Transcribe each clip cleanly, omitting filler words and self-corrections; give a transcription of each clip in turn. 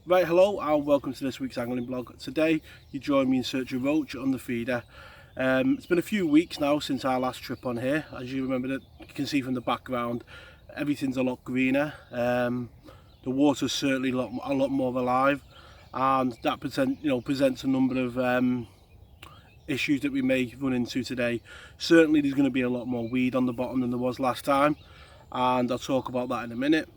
Right, hello and welcome to this week's angling blog. Today you join me in search of roach on the feeder. It's been a few weeks now since our last trip on here. As you remember, that you can see from the background, everything's a lot greener. The water's certainly a lot more alive, and that presents a number of issues that we may run into today. Certainly there's going to be a lot more weed on the bottom than there was last time, and I'll talk about that in a minute.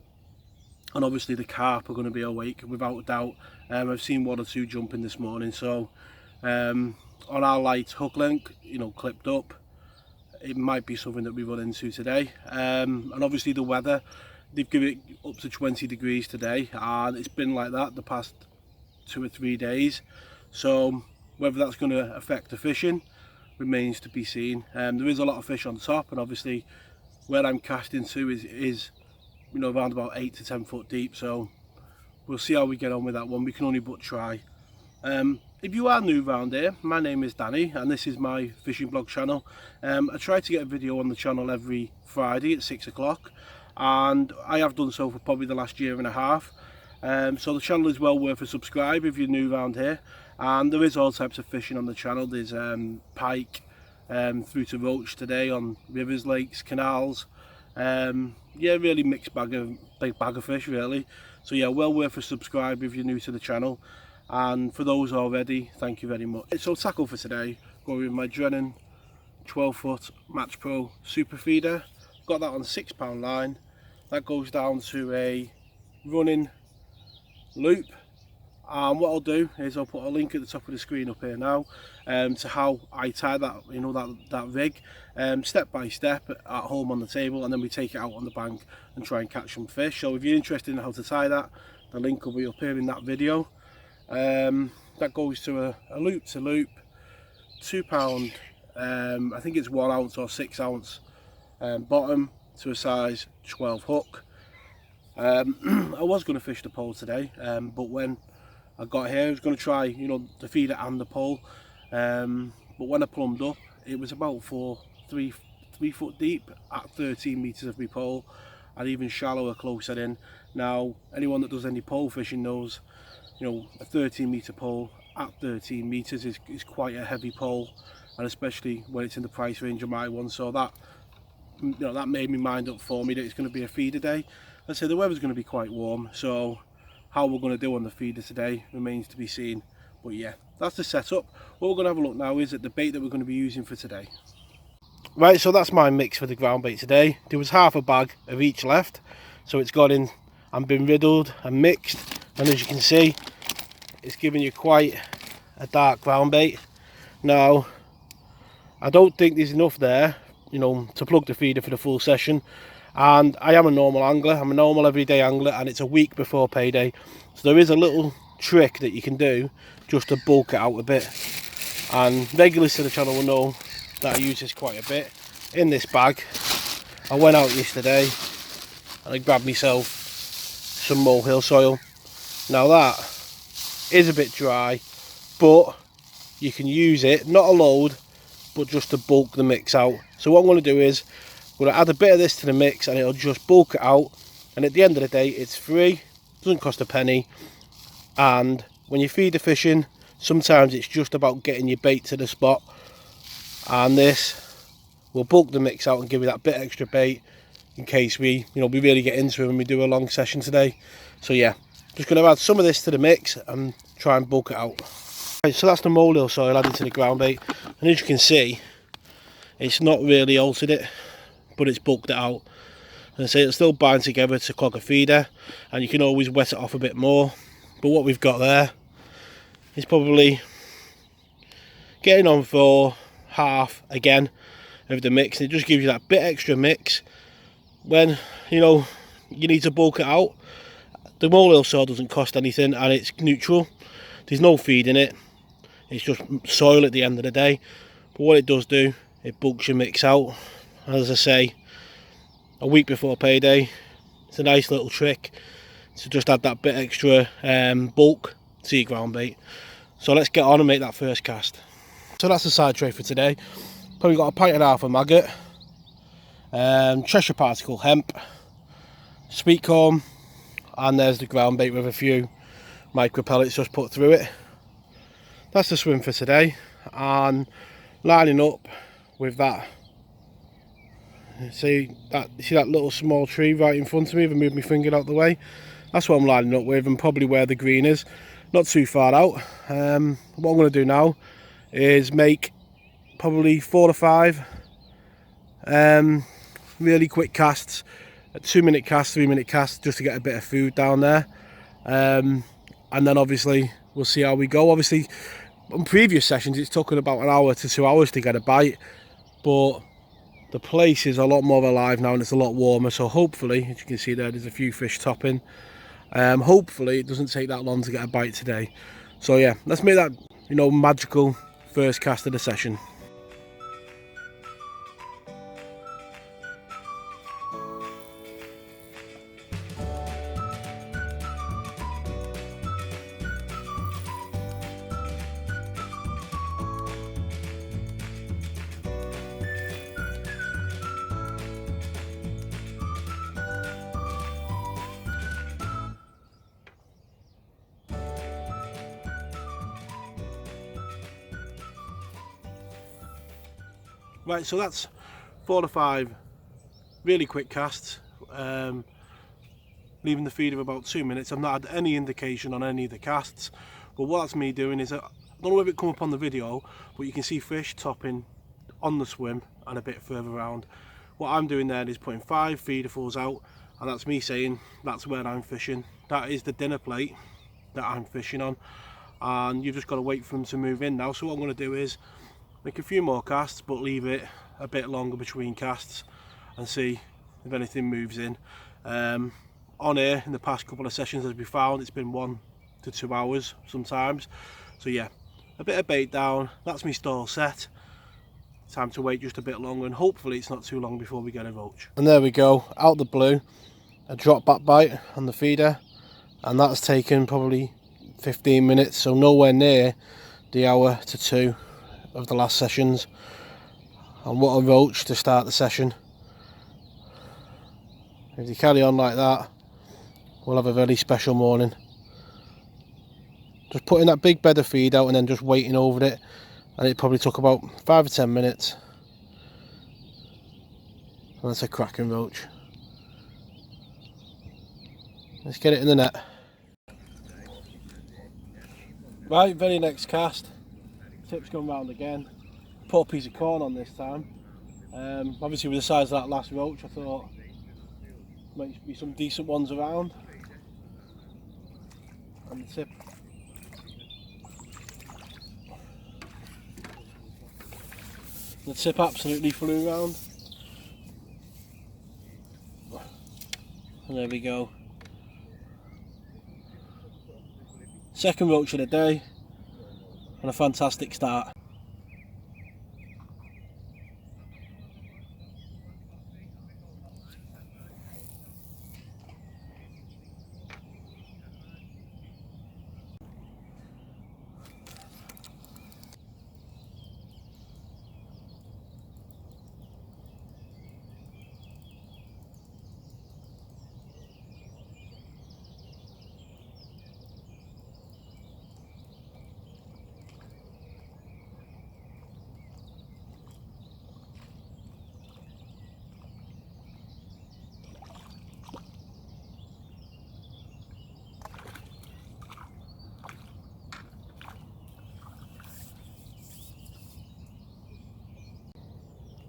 And obviously the carp are going to be awake without a doubt. I've seen one or two jumping this morning, so on our light hook length, clipped up, it might be something that we run into today. And obviously the weather, they've given it up to 20 degrees today, and it's been like that the past 2 or 3 days, so whether that's going to affect the fishing remains to be seen. There is a lot of fish on top, and obviously where I'm casting to is around about 8 to 10 foot deep, so we'll see how we get on with that one. We can only but try. If you are new around here, my name is Danny and this is my fishing blog channel. I try to get a video on the channel every Friday at 6 o'clock, and I have done so for probably the last year and a half. So the channel is well worth a subscribe if you're new around here, and there is all types of fishing on the channel. There's pike through to roach today on rivers, lakes, canals. Yeah, really big bag of fish really. So yeah, well worth a subscribe if you're new to the channel, and for those already, thank you very much. So tackle for today, going with my Drennan 12 foot Match Pro super feeder. Got that on £6 line. That goes down to a running loop, and what I'll do is I'll put a link at the top of the screen up here now to how I tie that that rig step by step at home on the table, and then we take it out on the bank and try and catch some fish. So if you're interested in how to tie that, the link will be up here in that video. That goes to a loop to loop £2 I think it's 1 ounce or 6 ounce bottom to a size 12 hook. I was going to fish the pole today, but when I got here I was going to try the feeder and the pole, but when I plumbed up it was about 3 foot deep at 13 meters of my pole, and even shallower closer in. Now anyone that does any pole fishing knows a 13 meter pole at 13 meters is quite a heavy pole, and especially when it's in the price range of my one. So that that made me mind up for me that it's going to be a feeder day. Let's say the weather's going to be quite warm, so how we're going to do on the feeder today remains to be seen. But yeah, that's the setup. What we're going to have a look now is at the bait that we're going to be using for today. Right, so that's my mix for the ground bait today. There was half a bag of each left, so it's gone in and been riddled and mixed, and as you can see it's giving you quite a dark ground bait. Now I don't think there's enough there to plug the feeder for the full session, and I am a normal angler, I'm a normal everyday angler, and it's a week before payday, so there is a little trick that you can do just to bulk it out a bit, and regulars to the channel will know that I use this quite a bit. In this bag I went out yesterday and I grabbed myself some molehill soil. Now that is a bit dry, but you can use it, not a load, but just to bulk the mix out. So what I'm going to do is I'm going to add a bit of this to the mix, and it'll just bulk it out, and at the end of the day it's free, doesn't cost a penny. And when you feed the fishing, sometimes it's just about getting your bait to the spot, and this will bulk the mix out and give you that bit extra bait in case we we really get into it when we do a long session today. So yeah, just going to add some of this to the mix and try and bulk it out. Right, so that's the molehill soil added to the ground bait, and as you can see it's not really altered it, but it's bulked it out. And I say it'll still bind together to clog a feeder, and you can always wet it off a bit more, but what we've got there is probably getting on for half again of the mix, and it just gives you that bit extra mix when you need to bulk it out. The molehill soil doesn't cost anything, and it's neutral, there's no feed in it, it's just soil at the end of the day. But what it does do, it bulks your mix out. As I say, a week before payday, it's a nice little trick to just add that bit extra bulk to your ground bait. So let's get on and make that first cast. So that's the side tray for today. Probably got a pint and a half of maggot, Cheshire particle hemp, sweet corn, and there's the ground bait with a few micro pellets just put through it. That's the swim for today, and lining up with that. See that little small tree right in front of me? If I move my finger out the way, that's what I'm lining up with, and probably where the green is, not too far out. What I'm going to do now is make probably 4 or 5 really quick casts, 2-minute casts, 3-minute casts, just to get a bit of food down there, and then obviously we'll see how we go. Obviously on previous sessions it's taken about an hour to 2 hours to get a bite, but the place is a lot more alive now and it's a lot warmer, so hopefully, as you can see there's a few fish topping. Hopefully it doesn't take that long to get a bite today. So yeah, let's make that, magical first cast of the session. Right, so that's 4 or 5 really quick casts, leaving the feed of about 2 minutes. I've not had any indication on any of the casts, but what that's me doing is, I don't know if it come up on the video, but you can see fish topping on the swim and a bit further around. What I'm doing there is putting 5 feederfuls out, and that's me saying that's where I'm fishing. That is the dinner plate that I'm fishing on, and you've just got to wait for them to move in now. So what I'm going to do is make a few more casts, but leave it a bit longer between casts and see if anything moves in. On here in the past couple of sessions, as we found, it's been 1 to 2 hours sometimes. So yeah, a bit of bait down, that's me stall set. Time to wait just a bit longer, and hopefully it's not too long before we get a roach. And there we go, out the blue, a drop back bite on the feeder, and that's taken probably 15 minutes, so nowhere near the hour to 2 of the last sessions. And what a roach to start the session. If they carry on like that, we'll have a very special morning. Just putting that big bed of feed out and then just waiting over it, and it probably took about 5 or 10 minutes. And that's a cracking roach. Let's get it in the net. Right, very next cast. Tip's gone round again. Put a piece of corn on this time. Obviously with the size of that last roach, I thought might be some decent ones around. And the tip absolutely flew round. And there we go. Second roach of the day, and a fantastic start.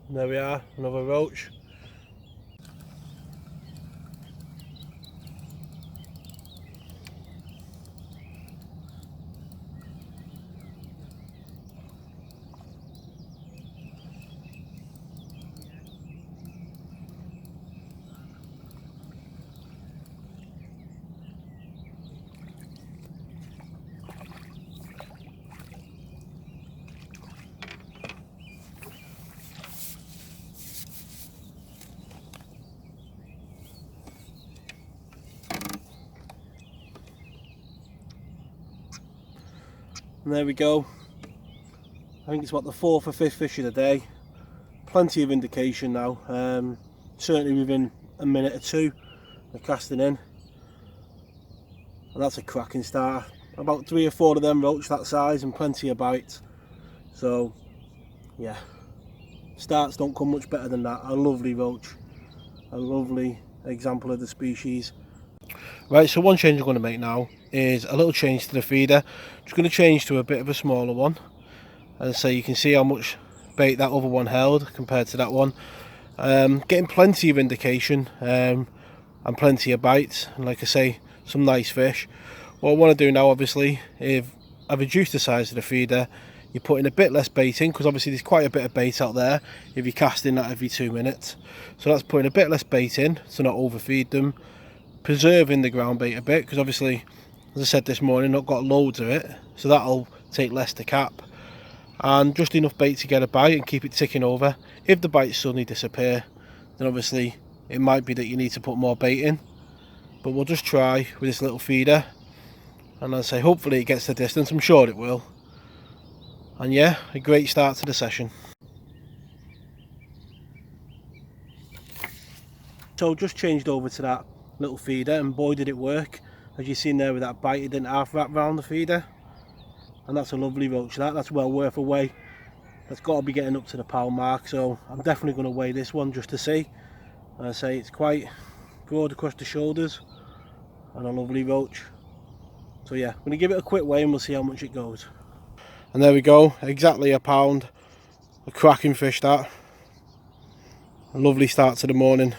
And there we are, another roach. And there we go. I think it's what, the 4th or 5th fish of the day. Plenty of indication now. Certainly within a minute or 2 of casting in. And that's a cracking start. about 3 or 4 of them roach that size and plenty of bites. So yeah, starts don't come much better than that. A lovely roach, a lovely example of the species. Right, so one change I'm going to make now is a little change to the feeder. Just going to change to a bit of a smaller one, and so you can see how much bait that other one held compared to that one. Getting plenty of indication and plenty of bites, and like I say, some nice fish. What I want to do now, obviously, if I've reduced the size of the feeder, you're putting a bit less bait in, because obviously there's quite a bit of bait out there if you're casting that every 2 minutes. So that's putting a bit less bait in to not overfeed them, preserving the ground bait a bit, because obviously, as I said this morning, not got loads of it, so that'll take less to cap, and just enough bait to get a bite and keep it ticking over. If the bites suddenly disappear, then obviously it might be that you need to put more bait in, but we'll just try with this little feeder, and I'll say hopefully it gets the distance. I'm sure it will. And yeah, a great start to the session. So just changed over to that little feeder, and boy did it work. As you've seen there with that bite, it didn't half wrap round the feeder, and that's a lovely roach. That's well worth a weigh. That's got to be getting up to the pound mark, so I'm definitely going to weigh this one just to see. And I say it's quite broad across the shoulders and a lovely roach. So yeah, I'm going to give it a quick weigh and we'll see how much it goes. And there we go, exactly a pound. A cracking fish that. A lovely start to the morning.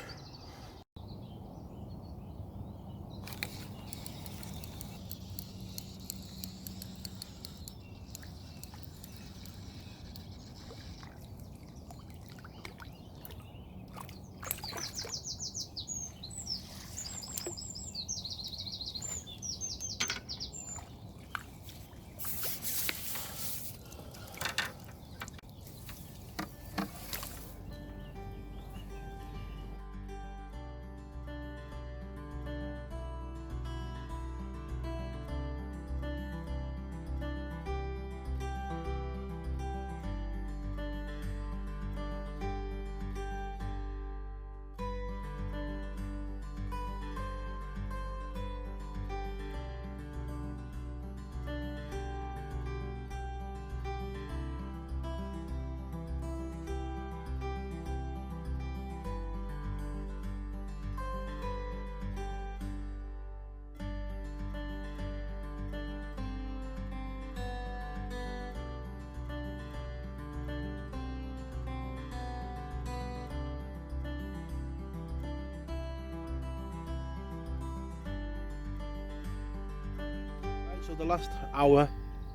So the last hour,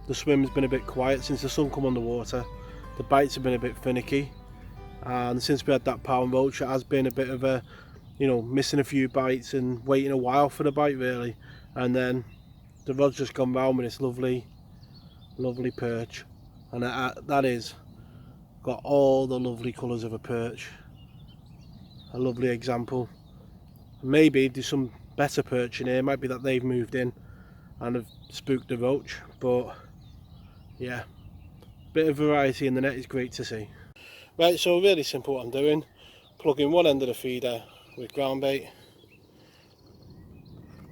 the swim's been a bit quiet since the sun come on the water. The bites have been a bit finicky, and since we had that pound roach, it has been a bit of a, you know, missing a few bites and waiting a while for the bite really. And then the rod's just gone round with this lovely perch, and that is got all the lovely colours of a perch. A lovely example. Maybe there's some better perch in here. It might be that they've moved in and have spooked the roach, but yeah, bit of variety in the net is great to see. Right, so really simple what I'm doing, plugging one end of the feeder with ground bait,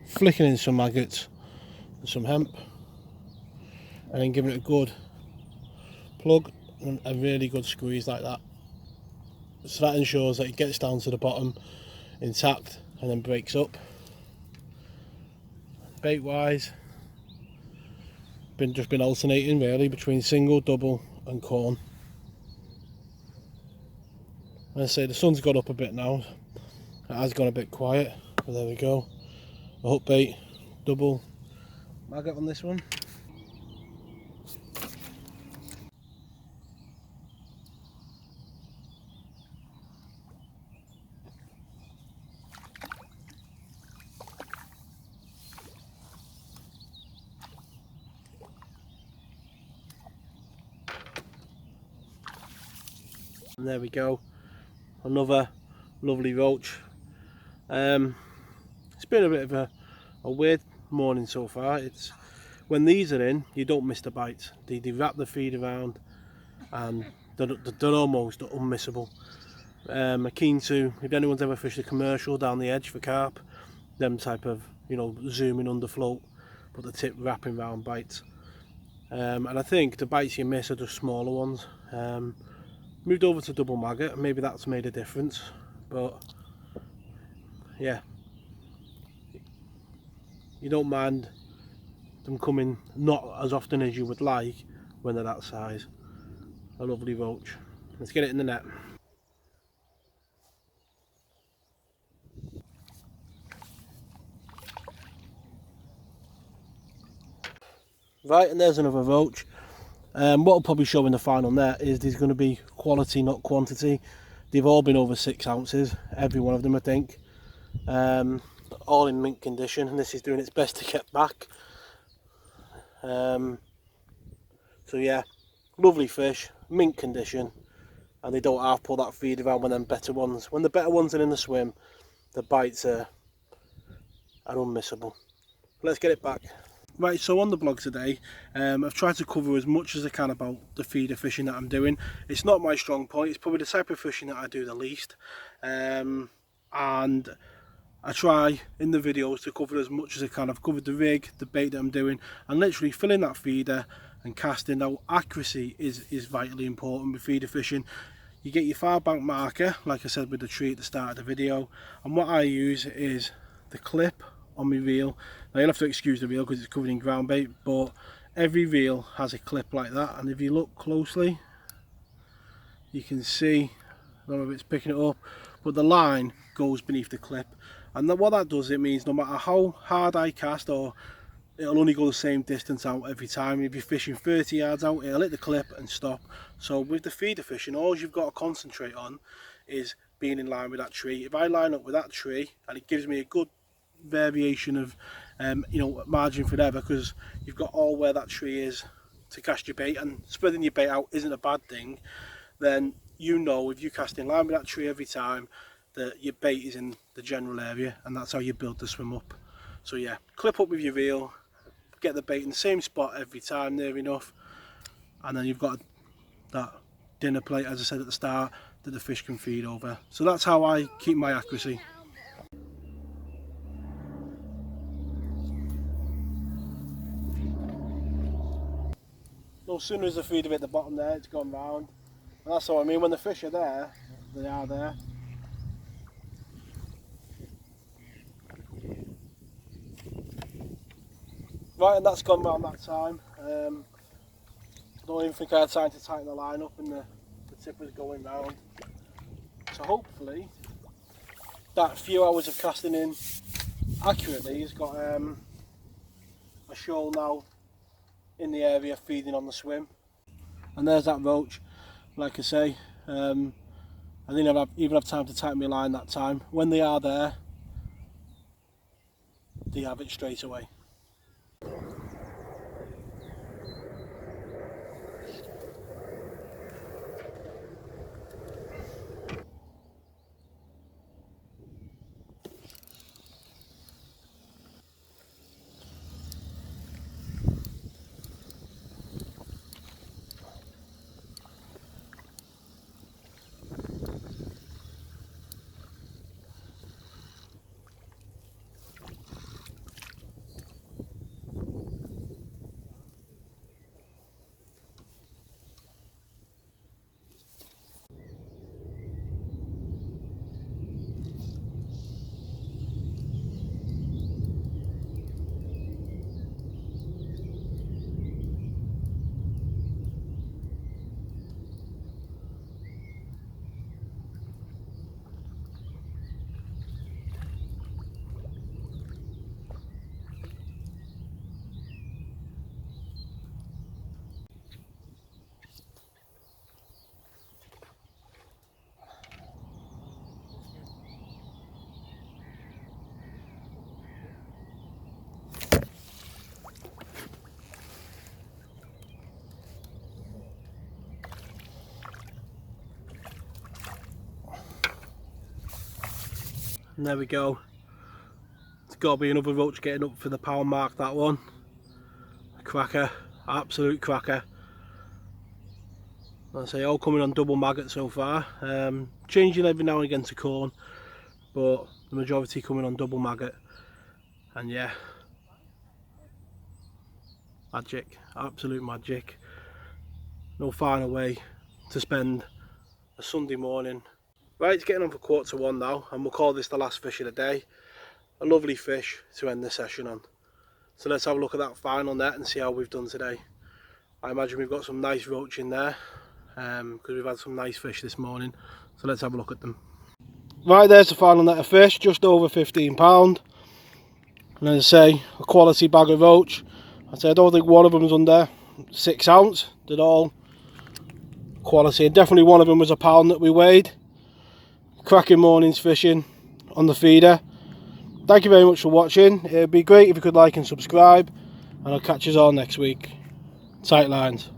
flicking in some maggots and some hemp, and then giving it a good plug and a really good squeeze like that, so that ensures that it gets down to the bottom intact and then breaks up. Bait wise, just been alternating really between single, double and corn. And I say the sun's got up a bit now, it has gone a bit quiet, but there we go. A hook bait, double maggot on this one. And there we go, another lovely roach. It's been a bit of a weird morning so far. It's when these are in, you don't miss the bites. They wrap the feed around and they're almost unmissable. I'm keen to, if anyone's ever fished a commercial down the edge for carp, them type of, you know, zooming underfloat, but the tip wrapping round bites. And I think the bites you miss are just smaller ones. Moved over to double maggot, maybe that's made a difference, but yeah, you don't mind them coming not as often as you would like when they're that size. A lovely roach. Let's get it in the net. Right, and there's another roach. What I'll probably show in the final net is there's going to be quality, not quantity. They've all been over 6 ounces, every one of them, I think. All in mint condition, and this is doing its best to get back. So yeah, lovely fish, mint condition, and they don't half pull that feed around when them better ones. When the better ones are in the swim, the bites are unmissable. Let's get it back. Right, so on the blog today, I've tried to cover as much as I can about the feeder fishing that I'm doing. It's not my strong point, it's probably the type of fishing that I do the least. And I try in the videos to cover as much as I can. I've covered the rig, the bait that I'm doing, and literally filling that feeder and casting. Now, accuracy is vitally important with feeder fishing. You get your far bank marker, like I said with the tree at the start of the video, and what I use is the clip on my reel. Now you'll have to excuse the reel because it's covered in ground bait, but every reel has a clip like that, and if you look closely you can see, I don't know if it's picking it up, but the line goes beneath the clip, and what that does, it means no matter how hard I cast, or it'll only go the same distance out every time. If you're fishing 30 yards out, it'll hit the clip and stop. So with the feeder fishing, all you've got to concentrate on is being in line with that tree. If I line up with that tree, and it gives me a good variation of margin for error, because you've got all where that tree is to cast your bait, and spreading your bait out isn't a bad thing, then you know if you cast in line with that tree every time that your bait is in the general area, and that's how you build the swim up. So yeah, clip up with your reel, get the bait in the same spot every time, near enough, and then you've got that dinner plate, as I said at the start, that the fish can feed over. So that's how I keep my accuracy. No sooner as the feeder hit the bottom there, it's gone round. And that's what I mean, when the fish are there, they are there. Right, and that's gone round that time. I don't even think I had time to tighten the line up, and the tip was going round. So hopefully that few hours of casting in accurately has got a shoal now in the area feeding on the swim. And there's that roach. Like I say, I didn't even have time to tighten my line that time. When they are there, they have it straight away. And there we go. It's got to be another roach getting up for the pound mark, that one. Cracker, absolute cracker. Like I say, all coming on double maggot so far. Changing every now and again to corn, but the majority coming on double maggot. And yeah, Magic, absolute magic. No finer way to spend a Sunday morning. Right, it's getting on for 1:45 now, and we'll call this the last fish of the day. A lovely fish to end the session on. So let's have a look at that final net and see how we've done today. I imagine we've got some nice roach in there, because we've had some nice fish this morning. So let's have a look at them. Right, there's the final net of fish, just over £15. And as I say, a quality bag of roach. I don't think one of them was under 6 ounce. They're all quality, and definitely one of them was a pound that we weighed. Cracking morning's fishing on the feeder. Thank you very much for watching. It'd be great if you could like and subscribe, and I'll catch you all next week. Tight lines.